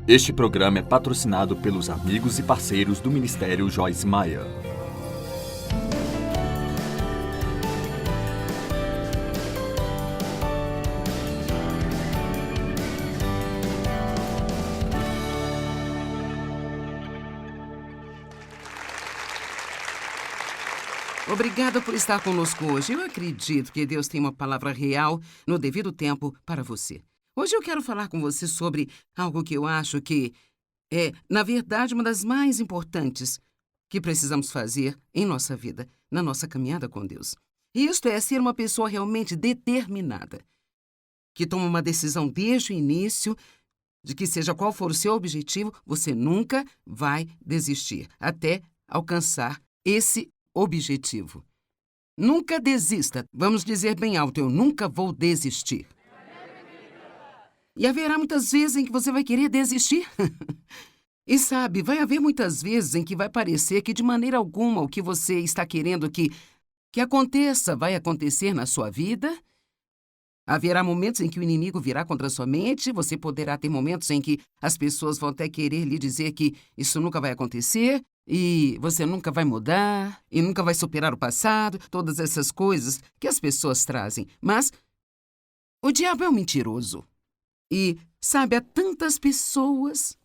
Este programa é patrocinado pelos amigos e parceiros do Ministério Joyce Meyer. Obrigada por estar conosco hoje. Eu acredito que Deus tem uma palavra real no devido tempo para você. Hoje eu quero falar com você sobre algo que eu acho que é, na verdade, uma das mais importantes que precisamos fazer em nossa vida, na nossa caminhada com Deus. E isto é ser uma pessoa realmente determinada, que toma uma decisão desde o início, de que seja qual for o seu objetivo, você nunca vai desistir até alcançar esse objetivo. Nunca desista. Vamos dizer bem alto, eu nunca vou desistir. E haverá muitas vezes em que você vai querer desistir. E sabe, vai haver muitas vezes em que vai parecer que de maneira alguma o que você está querendo que aconteça vai acontecer na sua vida. Haverá momentos em que o inimigo virá contra a sua mente, você poderá ter momentos em que as pessoas vão até querer lhe dizer que isso nunca vai acontecer, e você nunca vai mudar, e nunca vai superar o passado, todas essas coisas que as pessoas trazem. Mas o diabo é um mentiroso. E, sabe, há tantas pessoas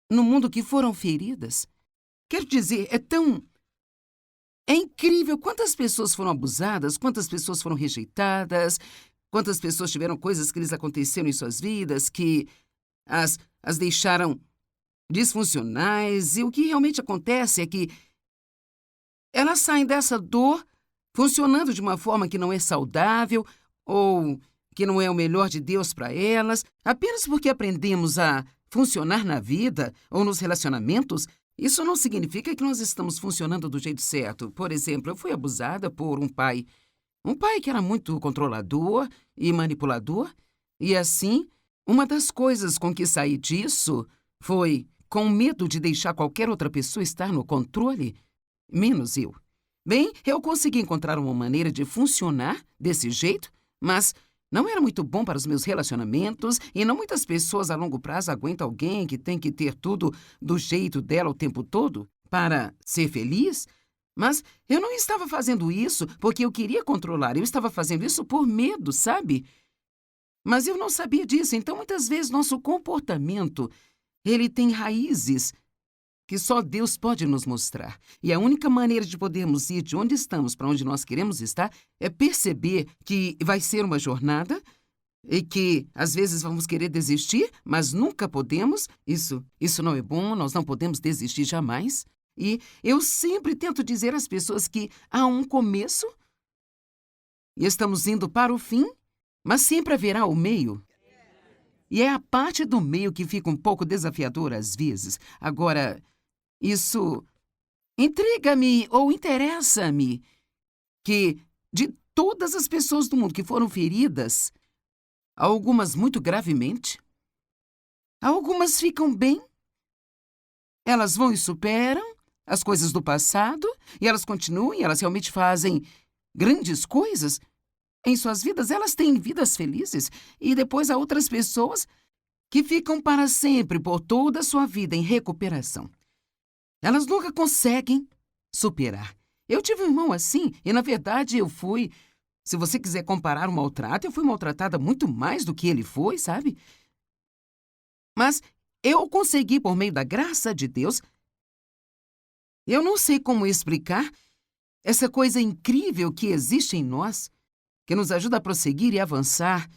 no mundo que foram feridas. Quero dizer, é incrível quantas pessoas foram abusadas, quantas pessoas foram rejeitadas, quantas pessoas tiveram coisas que lhes aconteceram em suas vidas, que as deixaram disfuncionais. E o que realmente acontece é que elas saem dessa dor funcionando de uma forma que não é saudável ou que não é o melhor de Deus para elas, apenas porque aprendemos a funcionar na vida ou nos relacionamentos. Isso não significa que nós estamos funcionando do jeito certo. Por exemplo, eu fui abusada por um pai que era muito controlador e manipulador. E assim, uma das coisas com que saí disso foi com medo de deixar qualquer outra pessoa estar no controle, menos eu. Bem, eu consegui encontrar uma maneira de funcionar desse jeito, mas não era muito bom para os meus relacionamentos e não muitas pessoas a longo prazo aguentam alguém que tem que ter tudo do jeito dela o tempo todo para ser feliz. Mas eu não estava fazendo isso porque eu queria controlar, eu estava fazendo isso por medo, sabe? Mas eu não sabia disso, então muitas vezes nosso comportamento, ele tem raízes que só Deus pode nos mostrar. E a única maneira de podermos ir de onde estamos para onde nós queremos estar é perceber que vai ser uma jornada e que às vezes vamos querer desistir, mas nunca podemos. Isso não é bom, nós não podemos desistir jamais. E eu sempre tento dizer às pessoas que há um começo e estamos indo para o fim, mas sempre haverá o meio. E é a parte do meio que fica um pouco desafiadora às vezes. Agora, isso intriga-me ou interessa-me que, de todas as pessoas do mundo que foram feridas, algumas muito gravemente, algumas ficam bem, elas vão e superam as coisas do passado, e elas continuam, e elas realmente fazem grandes coisas em suas vidas, elas têm vidas felizes, e depois há outras pessoas que ficam para sempre, por toda a sua vida, em recuperação. Elas nunca conseguem superar. Eu tive um irmão assim, e na verdade se você quiser comparar o maltrato, eu fui maltratada muito mais do que ele foi, sabe? Mas eu consegui, por meio da graça de Deus, eu não sei como explicar essa coisa incrível que existe em nós, que nos ajuda a prosseguir e avançar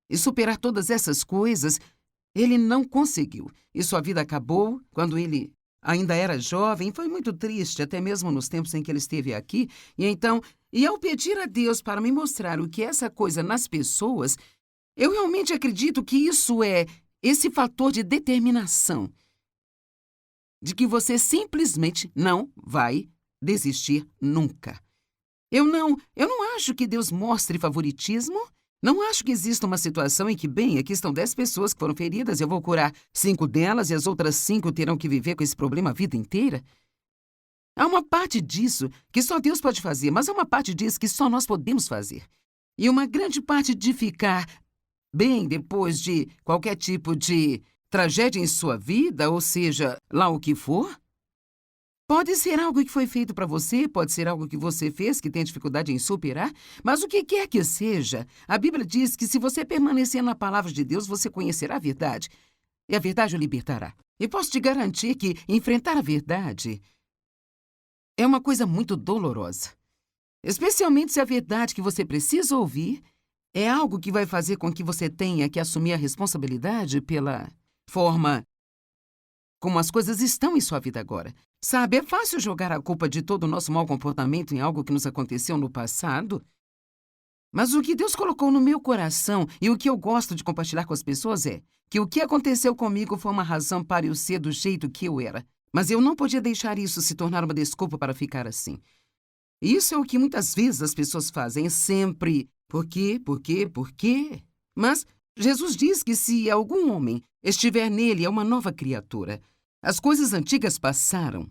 e superar todas essas coisas. Ele não conseguiu, e sua vida acabou quando ele ainda era jovem. Foi muito triste, até mesmo nos tempos em que ele esteve aqui. E ao pedir a Deus para me mostrar o que é essa coisa nas pessoas, eu realmente acredito que isso é esse fator de determinação, de que você simplesmente não vai desistir nunca. Eu não acho que Deus mostre favoritismo. Não acho que exista uma situação em que, bem, aqui estão 10 pessoas que foram feridas, eu vou curar 5 delas e as outras 5 terão que viver com esse problema a vida inteira. Há uma parte disso que só Deus pode fazer, mas há uma parte disso que só nós podemos fazer. E uma grande parte de ficar bem depois de qualquer tipo de tragédia em sua vida, ou seja, lá o que for. Pode ser algo que foi feito para você, pode ser algo que você fez que tem dificuldade em superar, mas o que quer que seja, a Bíblia diz que se você permanecer na palavra de Deus, você conhecerá a verdade, e a verdade o libertará. E posso te garantir que enfrentar a verdade é uma coisa muito dolorosa, especialmente se a verdade que você precisa ouvir é algo que vai fazer com que você tenha que assumir a responsabilidade pela forma como as coisas estão em sua vida agora. Sabe, é fácil jogar a culpa de todo o nosso mau comportamento em algo que nos aconteceu no passado. Mas o que Deus colocou no meu coração e o que eu gosto de compartilhar com as pessoas é que o que aconteceu comigo foi uma razão para eu ser do jeito que eu era. Mas eu não podia deixar isso se tornar uma desculpa para ficar assim. Isso é o que muitas vezes as pessoas fazem, é sempre por quê, por quê, por quê? Mas Jesus diz que se algum homem estiver nele, é uma nova criatura. As coisas antigas passaram.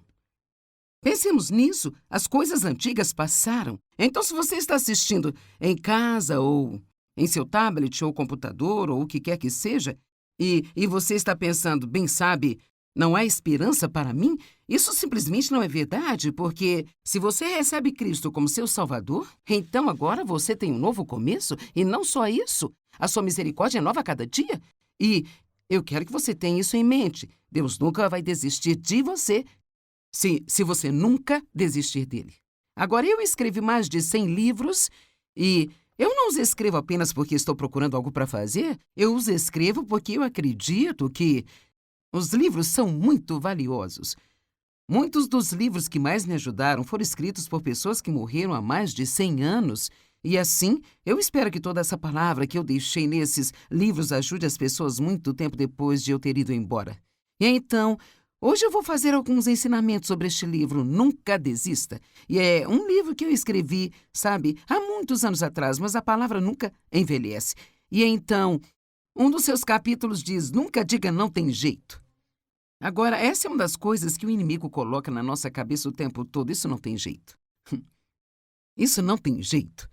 Pensemos nisso, as coisas antigas passaram. Então, se você está assistindo em casa ou em seu tablet ou computador ou o que quer que seja, e você está pensando, bem sabe, não há esperança para mim, isso simplesmente não é verdade, porque se você recebe Cristo como seu Salvador, então agora você tem um novo começo, e não só isso, a sua misericórdia é nova a cada dia. E eu quero que você tenha isso em mente. Deus nunca vai desistir de você se você nunca desistir dele. Agora, eu escrevi mais de 100 livros e eu não os escrevo apenas porque estou procurando algo para fazer, eu os escrevo porque eu acredito que os livros são muito valiosos. Muitos dos livros que mais me ajudaram foram escritos por pessoas que morreram há mais de 100 anos. E assim, eu espero que toda essa palavra que eu deixei nesses livros ajude as pessoas muito tempo depois de eu ter ido embora. E então, hoje eu vou fazer alguns ensinamentos sobre este livro, Nunca Desista. E é um livro que eu escrevi, sabe, há muitos anos atrás, mas a palavra nunca envelhece. E então, um dos seus capítulos diz, nunca diga não tem jeito. Agora, essa é uma das coisas que o inimigo coloca na nossa cabeça o tempo todo. Isso não tem jeito. Isso não tem jeito.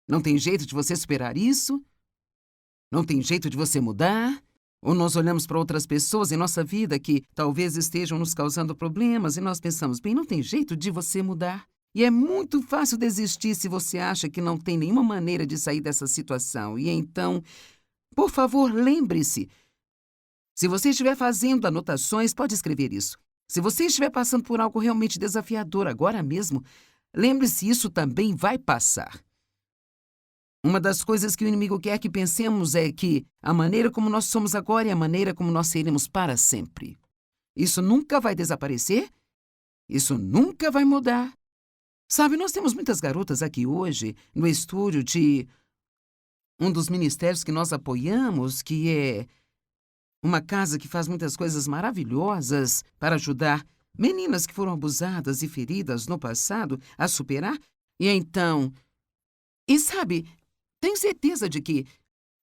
Não tem jeito de você superar isso? Não tem jeito de você mudar? Ou nós olhamos para outras pessoas em nossa vida que talvez estejam nos causando problemas e nós pensamos, bem, não tem jeito de você mudar. E é muito fácil desistir se você acha que não tem nenhuma maneira de sair dessa situação. E então, por favor, lembre-se. Se você estiver fazendo anotações, pode escrever isso. Se você estiver passando por algo realmente desafiador agora mesmo, lembre-se, isso também vai passar. Uma das coisas que o inimigo quer que pensemos é que a maneira como nós somos agora é a maneira como nós seremos para sempre. Isso nunca vai desaparecer, isso nunca vai mudar. Sabe, nós temos muitas garotas aqui hoje, no estúdio de um dos ministérios que nós apoiamos, que é uma casa que faz muitas coisas maravilhosas para ajudar meninas que foram abusadas e feridas no passado a superar. E então, sabe, tenho certeza de que,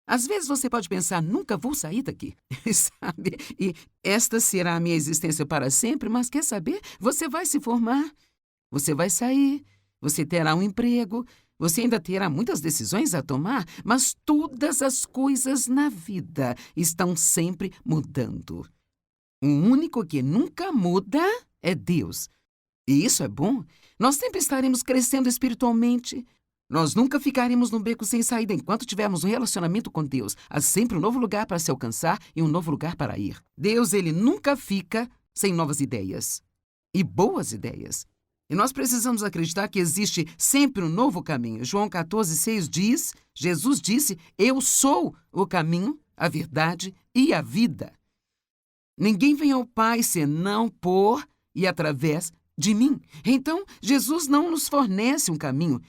às vezes você pode pensar, nunca vou sair daqui, sabe? E esta será a minha existência para sempre, mas quer saber? Você vai se formar, você vai sair, você terá um emprego, você ainda terá muitas decisões a tomar, mas todas as coisas na vida estão sempre mudando. O único que nunca muda é Deus. E isso é bom. Nós sempre estaremos crescendo espiritualmente. Nós nunca ficaremos no beco sem saída enquanto tivermos um relacionamento com Deus. Há sempre um novo lugar para se alcançar e um novo lugar para ir. Deus, ele nunca fica sem novas ideias. E boas ideias. E nós precisamos acreditar que existe sempre um novo caminho. João 14,6 diz, Jesus disse, eu sou o caminho, a verdade e a vida. Ninguém vem ao Pai senão por e através de mim. Então, Jesus não nos fornece um caminho.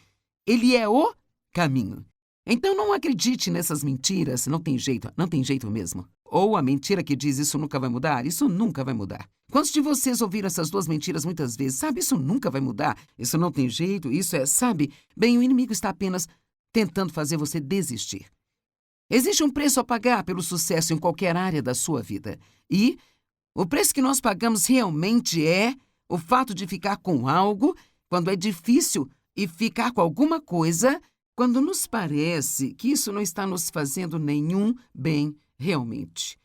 Ele é o caminho. Então não acredite nessas mentiras, não tem jeito mesmo. Ou a mentira que diz isso nunca vai mudar, isso nunca vai mudar. Quantos de vocês ouviram essas duas mentiras muitas vezes? Sabe, isso nunca vai mudar, isso não tem jeito, isso é, sabe? Bem, o inimigo está apenas tentando fazer você desistir. Existe um preço a pagar pelo sucesso em qualquer área da sua vida. E o preço que nós pagamos realmente é o fato de ficar com algo quando é difícil e ficar com alguma coisa quando nos parece que isso não está nos fazendo nenhum bem realmente.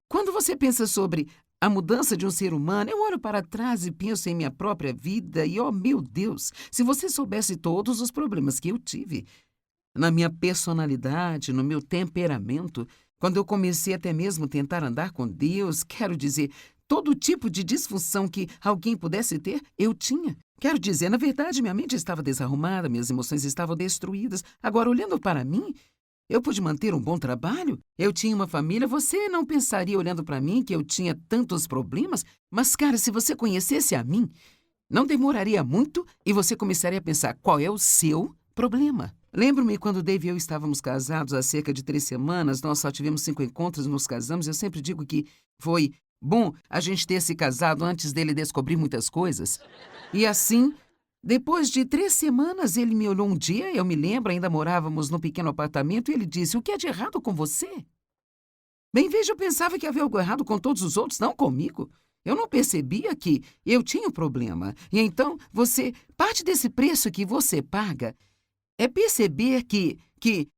Quando você pensa sobre a mudança de um ser humano, eu olho para trás e penso em minha própria vida e, oh meu Deus, se você soubesse todos os problemas que eu tive, na minha personalidade, no meu temperamento, quando eu comecei até mesmo a tentar andar com Deus, quero dizer, todo tipo de disfunção que alguém pudesse ter, eu tinha. Quero dizer, na verdade, minha mente estava desarrumada, minhas emoções estavam destruídas. Agora, olhando para mim, eu pude manter um bom trabalho, eu tinha uma família. Você não pensaria, olhando para mim, que eu tinha tantos problemas? Mas, cara, se você conhecesse a mim, não demoraria muito e você começaria a pensar qual é o seu problema. Lembro-me quando Dave e eu estávamos casados há cerca de 3 semanas, nós só tivemos 5 encontros e nos casamos. Eu sempre digo que foi bom a gente ter se casado antes dele descobrir muitas coisas. E assim, depois de 3 semanas, ele me olhou um dia, eu me lembro, ainda morávamos num pequeno apartamento, e ele disse, o que é de errado com você? Bem, veja, eu pensava que havia algo errado com todos os outros, não comigo. Eu não percebia que eu tinha um problema. E então, parte desse preço que você paga é perceber que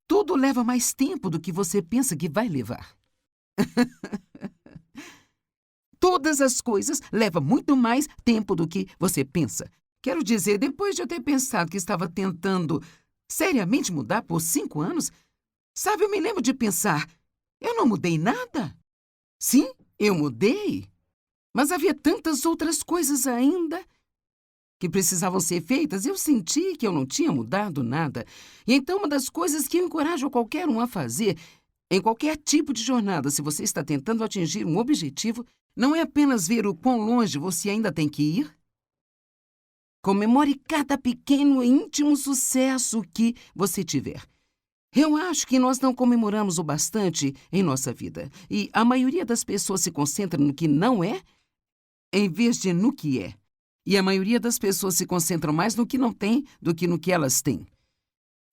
tudo leva mais tempo do que você pensa que vai levar. Todas as coisas levam muito mais tempo do que você pensa. Quero dizer, depois de eu ter pensado que estava tentando seriamente mudar por 5 anos, sabe, eu me lembro de pensar, eu não mudei nada. Sim, eu mudei, mas havia tantas outras coisas ainda que precisavam ser feitas. Eu senti que eu não tinha mudado nada. E então, uma das coisas que eu encorajo qualquer um a fazer, em qualquer tipo de jornada, se você está tentando atingir um objetivo, não é apenas ver o quão longe você ainda tem que ir. Comemore cada pequeno e íntimo sucesso que você tiver. Eu acho que nós não comemoramos o bastante em nossa vida. E a maioria das pessoas se concentra no que não é, em vez de no que é. E a maioria das pessoas se concentram mais no que não tem do que no que elas têm.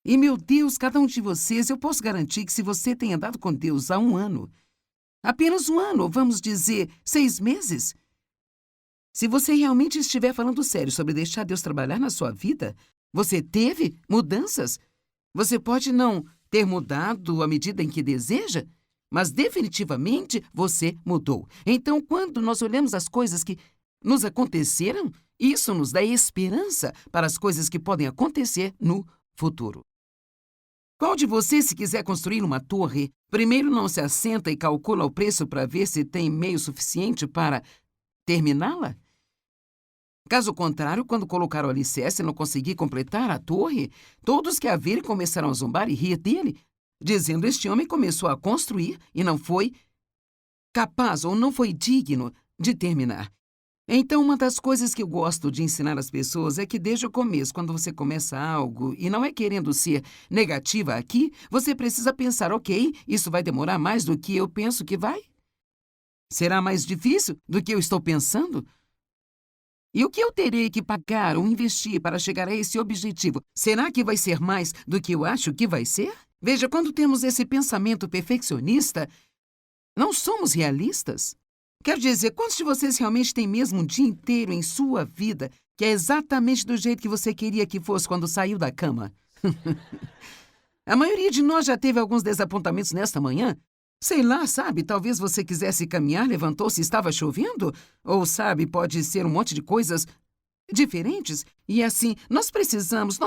E, meu Deus, cada um de vocês, eu posso garantir que se você tem andado com Deus há 1 ano, apenas 1 ano, ou vamos dizer 6 meses, se você realmente estiver falando sério sobre deixar Deus trabalhar na sua vida, você teve mudanças. Você pode não ter mudado à medida em que deseja, mas definitivamente você mudou. Então, quando nós olhamos as coisas que nos aconteceram, isso nos dá esperança para as coisas que podem acontecer no futuro. Qual de vocês, se quiser construir uma torre, primeiro não se assenta e calcula o preço para ver se tem meio suficiente para terminá-la? Caso contrário, quando colocar o alicerce e não conseguir completar a torre, todos que a virem começarão a zombar e rir dele, dizendo: este homem começou a construir e não foi capaz ou não foi digno de terminar. Então, uma das coisas que eu gosto de ensinar às pessoas é que desde o começo, quando você começa algo, e não é querendo ser negativa aqui, você precisa pensar, ok, isso vai demorar mais do que eu penso que vai? Será mais difícil do que eu estou pensando? E o que eu terei que pagar ou investir para chegar a esse objetivo? Será que vai ser mais do que eu acho que vai ser? Veja, quando temos esse pensamento perfeccionista, não somos realistas. Quero dizer, quantos de vocês realmente têm mesmo um dia inteiro em sua vida que é exatamente do jeito que você queria que fosse quando saiu da cama? A maioria de nós já teve alguns desapontamentos nesta manhã. Sei lá, sabe, talvez você quisesse caminhar, levantou-se e estava chovendo. Ou, sabe, pode ser um monte de coisas diferentes. E assim, nós precisamos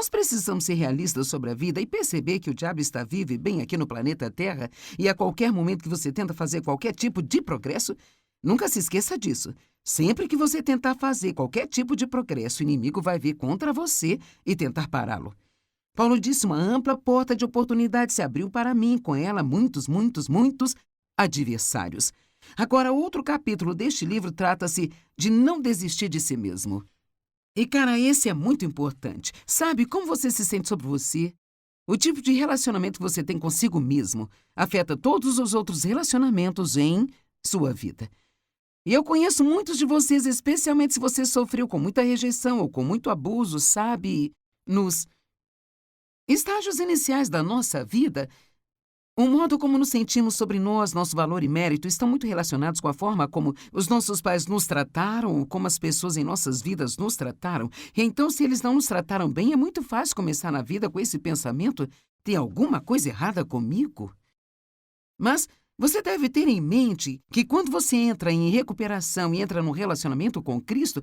ser realistas sobre a vida e perceber que o diabo está vivo e bem aqui no planeta Terra, e a qualquer momento que você tenta fazer qualquer tipo de progresso, nunca se esqueça disso. Sempre que você tentar fazer qualquer tipo de progresso, o inimigo vai vir contra você e tentar pará-lo. Paulo disse: uma ampla porta de oportunidade se abriu para mim, com ela muitos adversários. Agora, outro capítulo deste livro trata-se de não desistir de si mesmo. E, cara, esse é muito importante. Sabe como você se sente sobre você? O tipo de relacionamento que você tem consigo mesmo afeta todos os outros relacionamentos em sua vida. E eu conheço muitos de vocês, especialmente se você sofreu com muita rejeição ou com muito abuso, sabe? Nos estágios iniciais da nossa vida, o modo como nos sentimos sobre nós, nosso valor e mérito, estão muito relacionados com a forma como os nossos pais nos trataram ou como as pessoas em nossas vidas nos trataram. E então, se eles não nos trataram bem, é muito fácil começar na vida com esse pensamento: tem alguma coisa errada comigo? Mas Você deve ter em mente que quando você entra em recuperação e entra num relacionamento com Cristo,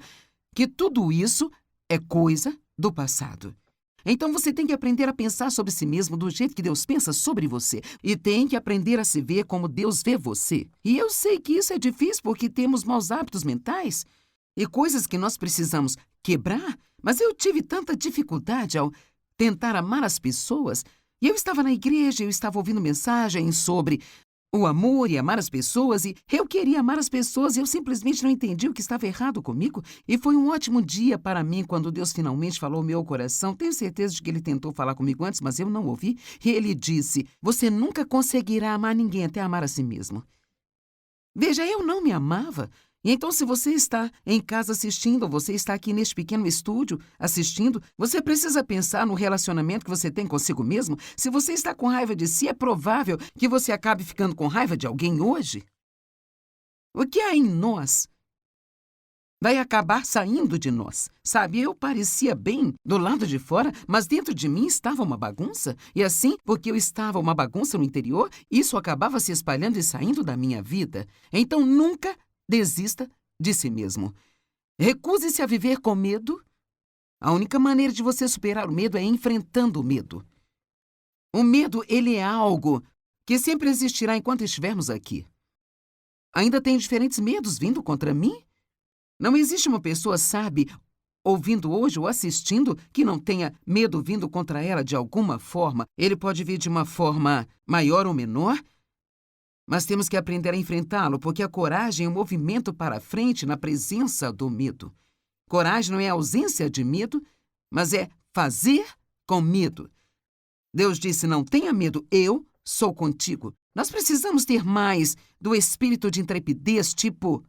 que tudo isso é coisa do passado. Então você tem que aprender a pensar sobre si mesmo do jeito que Deus pensa sobre você. E tem que aprender a se ver como Deus vê você. E eu sei que isso é difícil porque temos maus hábitos mentais e coisas que nós precisamos quebrar. Mas eu tive tanta dificuldade ao tentar amar as pessoas. E eu estava na igreja, eu estava ouvindo mensagens sobre o amor e amar as pessoas, e eu queria amar as pessoas e eu simplesmente não entendi o que estava errado comigo. E foi um ótimo dia para mim quando Deus finalmente falou ao meu coração. Tenho certeza de que Ele tentou falar comigo antes, mas eu não ouvi. E Ele disse: você nunca conseguirá amar ninguém até amar a si mesmo. Veja, eu não me amava. E então, se você está em casa assistindo, ou você está aqui neste pequeno estúdio assistindo, você precisa pensar no relacionamento que você tem consigo mesmo. Se você está com raiva de si, é provável que você acabe ficando com raiva de alguém hoje. O que há em nós vai acabar saindo de nós. Sabe, eu parecia bem do lado de fora, mas dentro de mim estava uma bagunça. E assim, porque eu estava uma bagunça no interior, isso acabava se espalhando e saindo da minha vida. Então, nunca desista de si mesmo. Recuse-se a viver com medo. A única maneira de você superar o medo é enfrentando o medo. O medo, ele é algo que sempre existirá enquanto estivermos aqui. Ainda tem diferentes medos vindo contra mim? Não existe uma pessoa, sabe, ouvindo hoje ou assistindo, que não tenha medo vindo contra ela de alguma forma. Ele pode vir de uma forma maior ou menor, mas temos que aprender a enfrentá-lo, porque a coragem é um movimento para frente na presença do medo. Coragem não é ausência de medo, mas é fazer com medo. Deus disse: não tenha medo, eu sou contigo. Nós precisamos ter mais do espírito de intrepidez, tipo,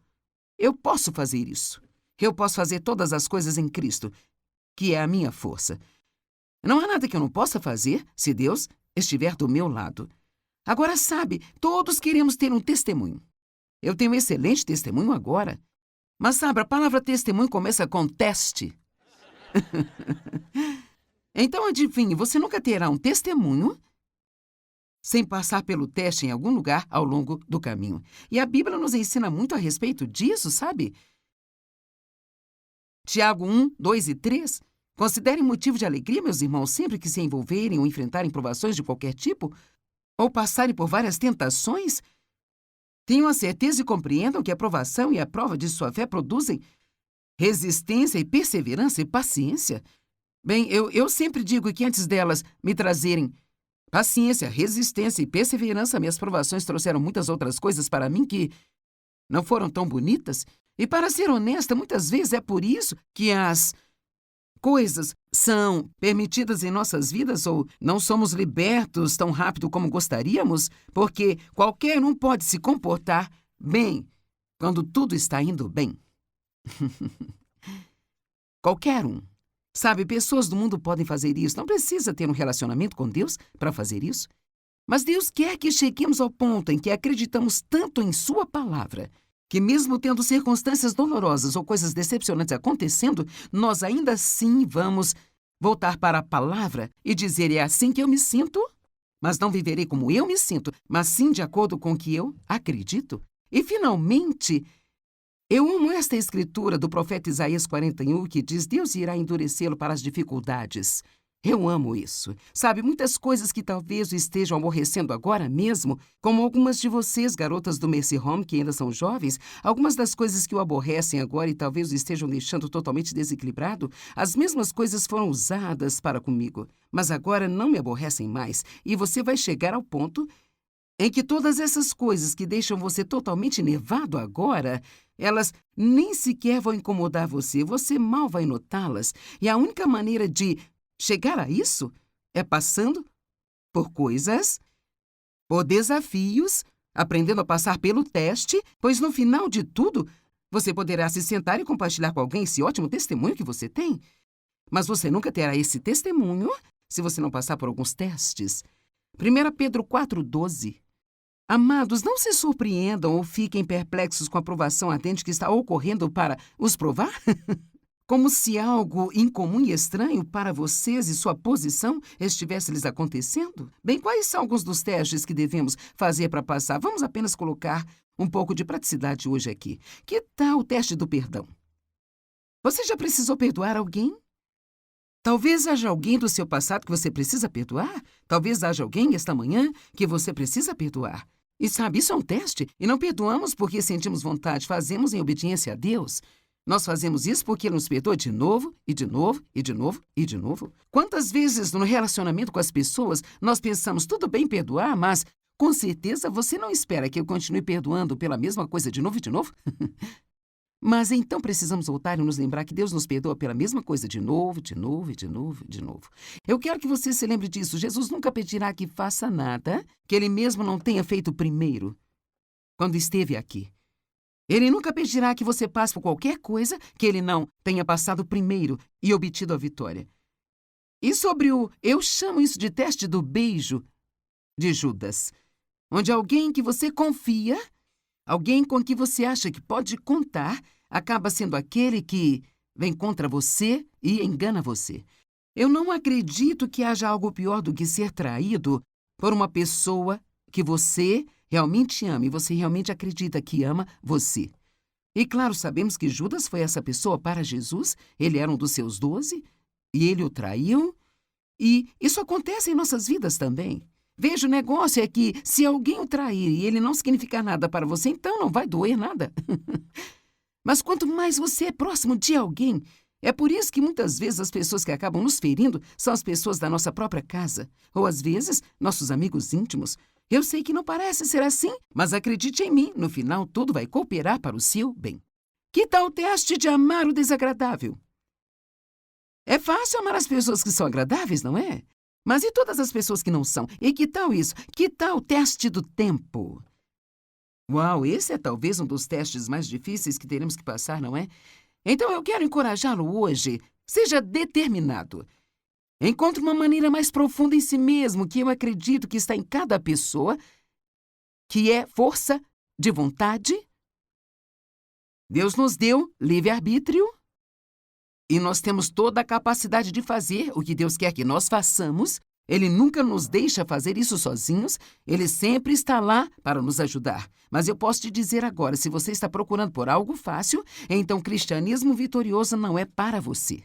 eu posso fazer isso. Eu posso fazer todas as coisas em Cristo, que é a minha força. Não há nada que eu não possa fazer se Deus estiver do meu lado. Agora, sabe, todos queremos ter um testemunho. Eu tenho um excelente testemunho agora. Mas, sabe, a palavra testemunho começa com teste. Então, adivinhe, você nunca terá um testemunho sem passar pelo teste em algum lugar ao longo do caminho. E a Bíblia nos ensina muito a respeito disso, sabe? Tiago 1, 2 e 3. Considerem motivo de alegria, meus irmãos, sempre que se envolverem ou enfrentarem provações de qualquer tipo, ou passarem por várias tentações. Tenham a certeza e compreendam que a provação e a prova de sua fé produzem resistência e perseverança e paciência. Bem, eu sempre digo que antes delas me trazerem paciência, resistência e perseverança, minhas provações trouxeram muitas outras coisas para mim que não foram tão bonitas. E para ser honesta, muitas vezes é por isso que as coisas são permitidas em nossas vidas ou não somos libertos tão rápido como gostaríamos, porque qualquer um pode se comportar bem quando tudo está indo bem. Qualquer um. Sabe, pessoas do mundo podem fazer isso. Não precisa ter um relacionamento com Deus para fazer isso. Mas Deus quer que cheguemos ao ponto em que acreditamos tanto em Sua palavra que mesmo tendo circunstâncias dolorosas ou coisas decepcionantes acontecendo, nós ainda assim vamos voltar para a palavra e dizer: é assim que eu me sinto, mas não viverei como eu me sinto, mas sim de acordo com o que eu acredito. E, finalmente, eu amo esta escritura do profeta Isaías 41, que diz: Deus irá endurecê-lo para as dificuldades. Eu amo isso. Sabe, muitas coisas que talvez o estejam aborrecendo agora mesmo, como algumas de vocês, garotas do Mercy Home, que ainda são jovens, algumas das coisas que o aborrecem agora e talvez o estejam deixando totalmente desequilibrado, as mesmas coisas foram usadas para comigo, mas agora não me aborrecem mais. E você vai chegar ao ponto em que todas essas coisas que deixam você totalmente enervado agora, elas nem sequer vão incomodar você, você mal vai notá-las. E a única maneira de chegar a isso é passando por coisas, por desafios, aprendendo a passar pelo teste, pois no final de tudo, você poderá se sentar e compartilhar com alguém esse ótimo testemunho que você tem. Mas você nunca terá esse testemunho se você não passar por alguns testes. 1 Pedro 4,12. Amados, não se surpreendam ou fiquem perplexos com a provação ardente que está ocorrendo para os provar. Como se algo incomum e estranho para vocês e sua posição estivesse lhes acontecendo? Bem, quais são alguns dos testes que devemos fazer para passar? Vamos apenas colocar um pouco de praticidade hoje aqui. Que tal o teste do perdão? Você já precisou perdoar alguém? Talvez haja alguém do seu passado que você precisa perdoar. Talvez haja alguém esta manhã que você precisa perdoar. E sabe, isso é um teste. E não perdoamos porque sentimos vontade, fazemos em obediência a Deus. Nós fazemos isso porque Ele nos perdoa de novo, e de novo, e de novo, e de novo. Quantas vezes no relacionamento com as pessoas nós pensamos, tudo bem perdoar, mas com certeza você não espera que eu continue perdoando pela mesma coisa de novo e de novo? Mas então precisamos voltar e nos lembrar que Deus nos perdoa pela mesma coisa de novo, de novo, e de novo, e de novo. Eu quero que você se lembre disso. Jesus nunca pedirá que faça nada que Ele mesmo não tenha feito primeiro, quando esteve aqui. Ele nunca pedirá que você passe por qualquer coisa que Ele não tenha passado primeiro e obtido a vitória. E sobre eu chamo isso de teste do beijo de Judas, onde alguém que você confia, alguém com quem você acha que pode contar, acaba sendo aquele que vem contra você e engana você. Eu não acredito que haja algo pior do que ser traído por uma pessoa que você realmente ama e você realmente acredita que ama você. E claro, sabemos que Judas foi essa pessoa para Jesus, ele era um dos seus 12, e ele o traiu, e isso acontece em nossas vidas também. Veja, o negócio é que se alguém o trair e ele não significar nada para você, então não vai doer nada. Mas quanto mais você é próximo de alguém, é por isso que muitas vezes as pessoas que acabam nos ferindo são as pessoas da nossa própria casa, ou às vezes nossos amigos íntimos. Eu sei que não parece ser assim, mas acredite em mim, no final tudo vai cooperar para o seu bem. Que tal o teste de amar o desagradável? É fácil amar as pessoas que são agradáveis, não é? Mas e todas as pessoas que não são? E que tal isso? Que tal o teste do tempo? Uau, esse é talvez um dos testes mais difíceis que teremos que passar, não é? Então eu quero encorajá-lo hoje. Seja determinado. Encontre uma maneira mais profunda em si mesmo, que eu acredito que está em cada pessoa, que é força de vontade. Deus nos deu livre-arbítrio e nós temos toda a capacidade de fazer o que Deus quer que nós façamos. Ele nunca nos deixa fazer isso sozinhos, Ele sempre está lá para nos ajudar. Mas eu posso te dizer agora, se você está procurando por algo fácil, então cristianismo vitorioso não é para você.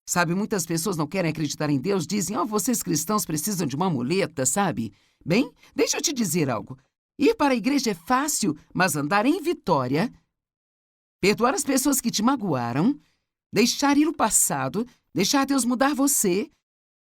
Sabe, muitas pessoas não querem acreditar em Deus, dizem, vocês cristãos precisam de uma muleta, sabe? Bem, deixa eu te dizer algo. Ir para a igreja é fácil, mas andar em vitória, perdoar as pessoas que te magoaram, deixar ir o passado, deixar Deus mudar você,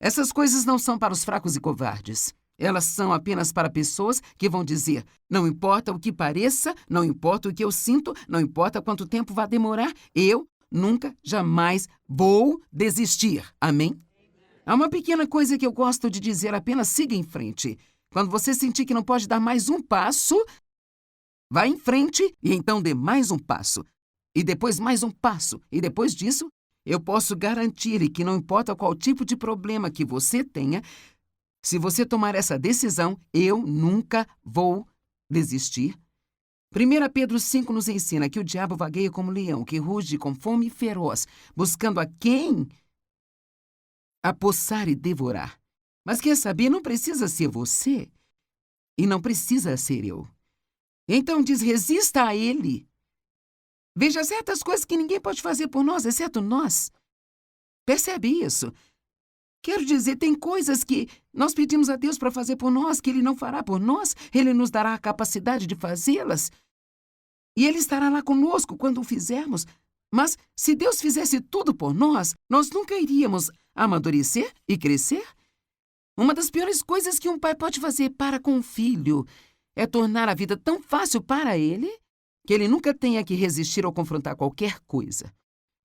essas coisas não são para os fracos e covardes. Elas são apenas para pessoas que vão dizer, não importa o que pareça, não importa o que eu sinto, não importa quanto tempo vai demorar, eu nunca, jamais vou desistir. Amém? Há uma pequena coisa que eu gosto de dizer, apenas siga em frente. Quando você sentir que não pode dar mais um passo, vá em frente e então dê mais um passo. E depois mais um passo. E depois disso, eu posso garantir que não importa qual tipo de problema que você tenha, se você tomar essa decisão, eu nunca vou desistir. 1 Pedro 5 nos ensina que o diabo vagueia como leão, que ruge com fome feroz, buscando a quem apossar e devorar. Mas quer saber, não precisa ser você e não precisa ser eu. Então diz, resista a ele. Veja certas coisas que ninguém pode fazer por nós, exceto nós. Percebe isso? Quero dizer, tem coisas que nós pedimos a Deus para fazer por nós, que Ele não fará por nós, Ele nos dará a capacidade de fazê-las. E Ele estará lá conosco quando o fizermos. Mas se Deus fizesse tudo por nós, nós nunca iríamos amadurecer e crescer. Uma das piores coisas que um pai pode fazer para com o filho é tornar a vida tão fácil para ele que ele nunca tenha que resistir ou confrontar qualquer coisa.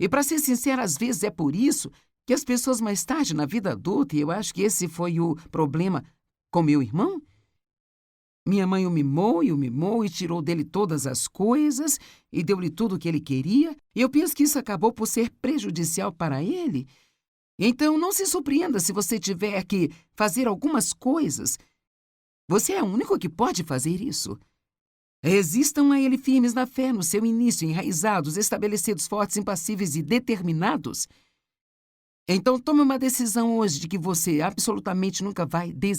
E para ser sincero, às vezes é por isso que as pessoas mais tarde na vida adulta, e eu acho que esse foi o problema com meu irmão, minha mãe o mimou e tirou dele todas as coisas e deu-lhe tudo o que ele queria, e eu penso que isso acabou por ser prejudicial para ele. Então, não se surpreenda se você tiver que fazer algumas coisas. Você é o único que pode fazer isso. Resistam a ele firmes na fé, no seu início, enraizados, estabelecidos, fortes, impassíveis e determinados. Então tome uma decisão hoje de que você absolutamente nunca vai desistir.